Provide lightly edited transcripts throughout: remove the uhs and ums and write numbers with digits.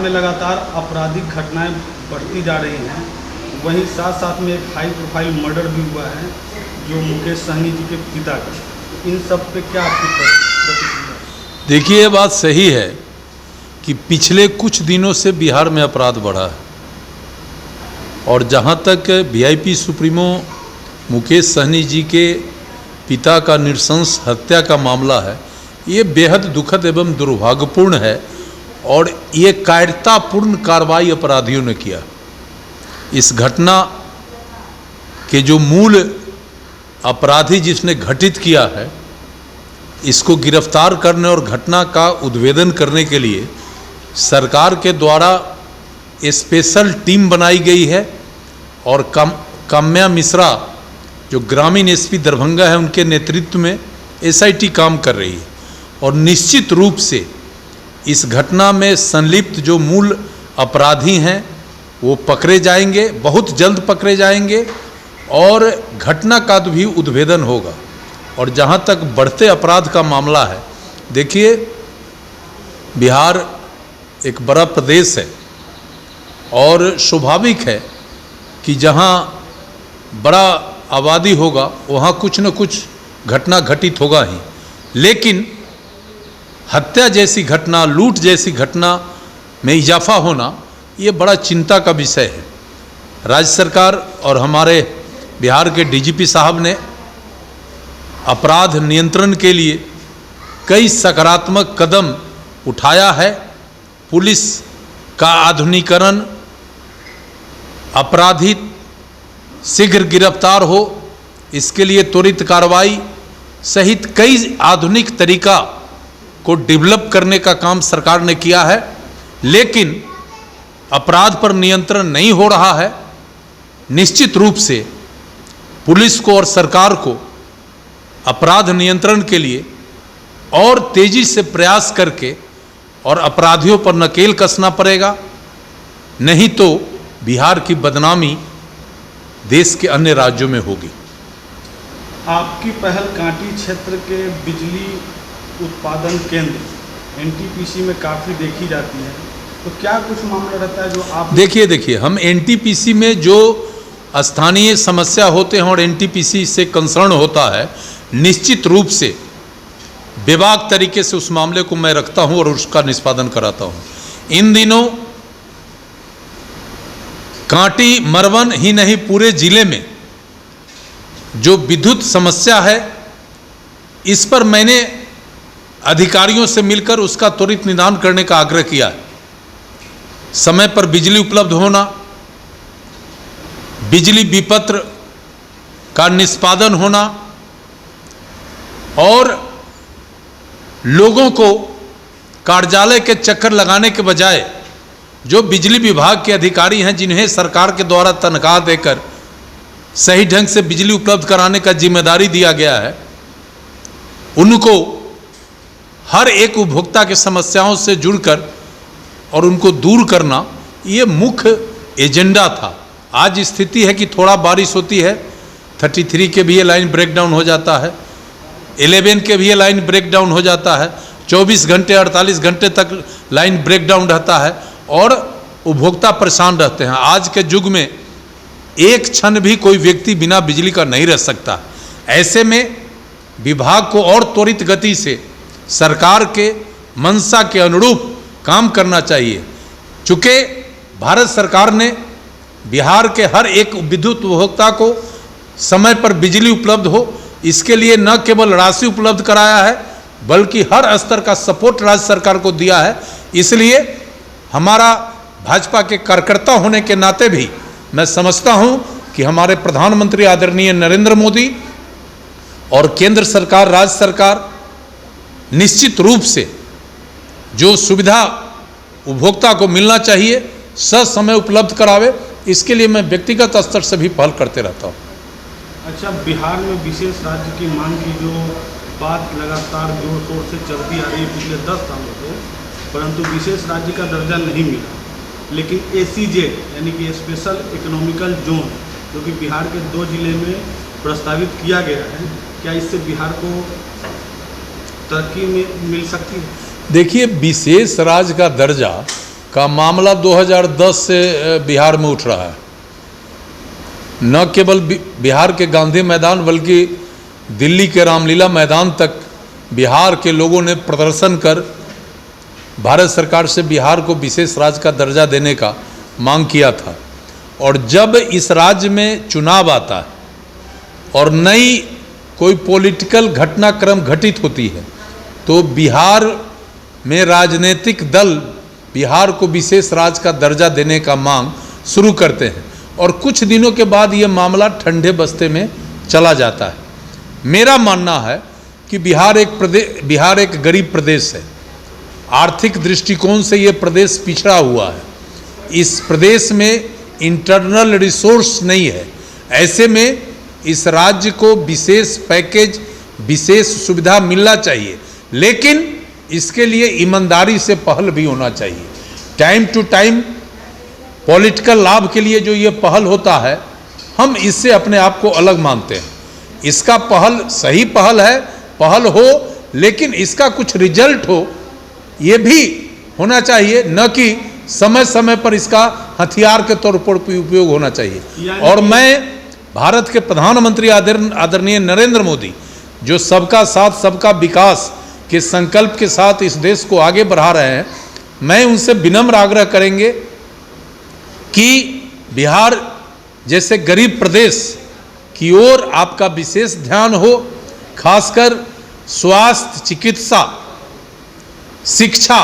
में लगातार आपराधिक घटनाएं बढ़ती जा रही हैं, वहीं साथ साथ में एक हाई प्रोफाइल मर्डर भी हुआ है जो मुकेश सहनी जी के पिता का। इन सब पे क्या आपकी प्रतिक्रिया? देखिए, ये बात सही है कि पिछले कुछ दिनों से बिहार में अपराध बढ़ा है, और जहाँ तक वीआईपी सुप्रीमो मुकेश सहनी जी के पिता का नृशंस हत्या का मामला है, ये बेहद दुखद एवं दुर्भाग्यपूर्ण है, और ये कायरतापूर्ण कार्रवाई अपराधियों ने किया। इस घटना के जो मूल अपराधी जिसने घटित किया है, इसको गिरफ्तार करने और घटना का उद्भेदन करने के लिए सरकार के द्वारा स्पेशल टीम बनाई गई है, और काम्या मिश्रा जो ग्रामीण एसपी दरभंगा है उनके नेतृत्व में एसआईटी काम कर रही है, और निश्चित रूप से इस घटना में संलिप्त जो मूल अपराधी हैं वो पकड़े जाएंगे, बहुत जल्द पकड़े जाएंगे, और घटना का भी उद्भेदन होगा। और जहाँ तक बढ़ते अपराध का मामला है, देखिए, बिहार एक बड़ा प्रदेश है और स्वाभाविक है कि जहाँ बड़ा आबादी होगा वहाँ कुछ न कुछ घटना घटित होगा ही, लेकिन हत्या जैसी घटना, लूट जैसी घटना में इजाफा होना ये बड़ा चिंता का विषय है। राज्य सरकार और हमारे बिहार के डीजीपी साहब ने अपराध नियंत्रण के लिए कई सकारात्मक कदम उठाया है। पुलिस का आधुनिकीकरण, अपराधी शीघ्र गिरफ्तार हो इसके लिए त्वरित कार्रवाई सहित कई आधुनिक तरीका को डेवलप करने का काम सरकार ने किया है, लेकिन अपराध पर नियंत्रण नहीं हो रहा है। निश्चित रूप से पुलिस को और सरकार को अपराध नियंत्रण के लिए और तेजी से प्रयास करके और अपराधियों पर नकेल कसना पड़ेगा, नहीं तो बिहार की बदनामी देश के अन्य राज्यों में होगी। आपकी पहल कांटी क्षेत्र के बिजली उत्पादन केंद्र एनटीपीसी में काफ़ी देखी जाती है, तो क्या कुछ मामला रहता है जो आप? देखिए, हम एनटीपीसी में जो स्थानीय समस्या होते हैं और एनटीपीसी से कंसर्न होता है, निश्चित रूप से बेबाक तरीके से उस मामले को मैं रखता हूं और उसका निष्पादन कराता हूं। इन दिनों कांटी मरवन ही नहीं पूरे जिले में जो विद्युत समस्या है, इस पर मैंने अधिकारियों से मिलकर उसका त्वरित निदान करने का आग्रह किया है। समय पर बिजली उपलब्ध होना, बिजली विपत्र का निष्पादन होना, और लोगों को कार्यालय के चक्कर लगाने के बजाय जो बिजली विभाग के अधिकारी हैं जिन्हें सरकार के द्वारा तनख्वाह देकर सही ढंग से बिजली उपलब्ध कराने का जिम्मेदारी दिया गया है, उनको हर एक उपभोक्ता की समस्याओं से जुड़कर और उनको दूर करना ये मुख्य एजेंडा था। आज स्थिति है कि थोड़ा बारिश होती है, 33 के भी ये लाइन ब्रेक डाउन हो जाता है, 11 के भी ये लाइन ब्रेक डाउन हो जाता है, 24 घंटे 48 घंटे तक लाइन ब्रेक डाउन रहता है और उपभोक्ता परेशान रहते हैं। आज के युग में एक क्षण भी कोई व्यक्ति बिना बिजली का नहीं रह सकता। ऐसे में विभाग को और त्वरित गति से सरकार के मंशा के अनुरूप काम करना चाहिए। चूँकि भारत सरकार ने बिहार के हर एक विद्युत उपभोक्ता को समय पर बिजली उपलब्ध हो, इसके लिए न केवल राशि उपलब्ध कराया है बल्कि हर स्तर का सपोर्ट राज्य सरकार को दिया है। इसलिए हमारा भाजपा के कार्यकर्ता होने के नाते भी मैं समझता हूं कि हमारे प्रधानमंत्री आदरणीय नरेंद्र मोदी और केंद्र सरकार, राज्य सरकार निश्चित रूप से जो सुविधा उपभोक्ता को मिलना चाहिए ससमय उपलब्ध करावे, इसके लिए मैं व्यक्तिगत स्तर से भी पहल करते रहता हूँ। अच्छा, बिहार में विशेष राज्य की मांग की जो बात लगातार जोर शोर से चलती आ रही है पिछले 10 सालों से, परंतु विशेष राज्य का दर्जा नहीं मिला, लेकिन एसीजेड यानी कि स्पेशल इकोनॉमिकल जोन जो कि बिहार के 2 जिले में प्रस्तावित किया गया है, क्या इससे बिहार को तरक्की मिल सकती है? देखिए, विशेष राज्य का दर्जा का मामला 2010 से बिहार में उठ रहा है। न केवल बिहार के गांधी मैदान बल्कि दिल्ली के रामलीला मैदान तक बिहार के लोगों ने प्रदर्शन कर भारत सरकार से बिहार को विशेष राज्य का दर्जा देने का मांग किया था। और जब इस राज्य में चुनाव आता है और नई कोई पॉलिटिकल घटनाक्रम घटित होती है तो बिहार में राजनीतिक दल बिहार को विशेष राज्य का दर्जा देने का मांग शुरू करते हैं और कुछ दिनों के बाद ये मामला ठंडे बस्ते में चला जाता है। मेरा मानना है कि बिहार एक गरीब प्रदेश है। आर्थिक दृष्टिकोण से ये प्रदेश पिछड़ा हुआ है। इस प्रदेश में इंटरनल रिसोर्स नहीं है। ऐसे में इस राज्य को विशेष पैकेज, विशेष सुविधा मिलना चाहिए, लेकिन इसके लिए ईमानदारी से पहल भी होना चाहिए। टाइम टू टाइम पॉलिटिकल लाभ के लिए जो ये पहल होता है, हम इससे अपने आप को अलग मानते हैं। इसका पहल सही पहल है, पहल हो, लेकिन इसका कुछ रिजल्ट हो ये भी होना चाहिए, न कि समय समय पर इसका हथियार के तौर पर उपयोग होना चाहिए। और मैं भारत के प्रधानमंत्री आदरणीय नरेंद्र मोदी जो सबका साथ सबका विकास के संकल्प के साथ इस देश को आगे बढ़ा रहे हैं, मैं उनसे विनम्र आग्रह करेंगे कि बिहार जैसे गरीब प्रदेश की ओर आपका विशेष ध्यान हो। खासकर स्वास्थ्य, चिकित्सा, शिक्षा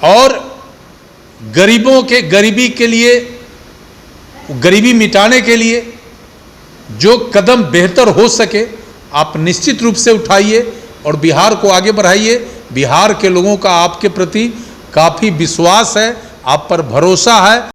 और गरीबों के गरीबी मिटाने के लिए जो कदम बेहतर हो सके आप निश्चित रूप से उठाइए और बिहार को आगे बढ़ाइए। बिहार के लोगों का आपके प्रति काफ़ी विश्वास है, आप पर भरोसा है।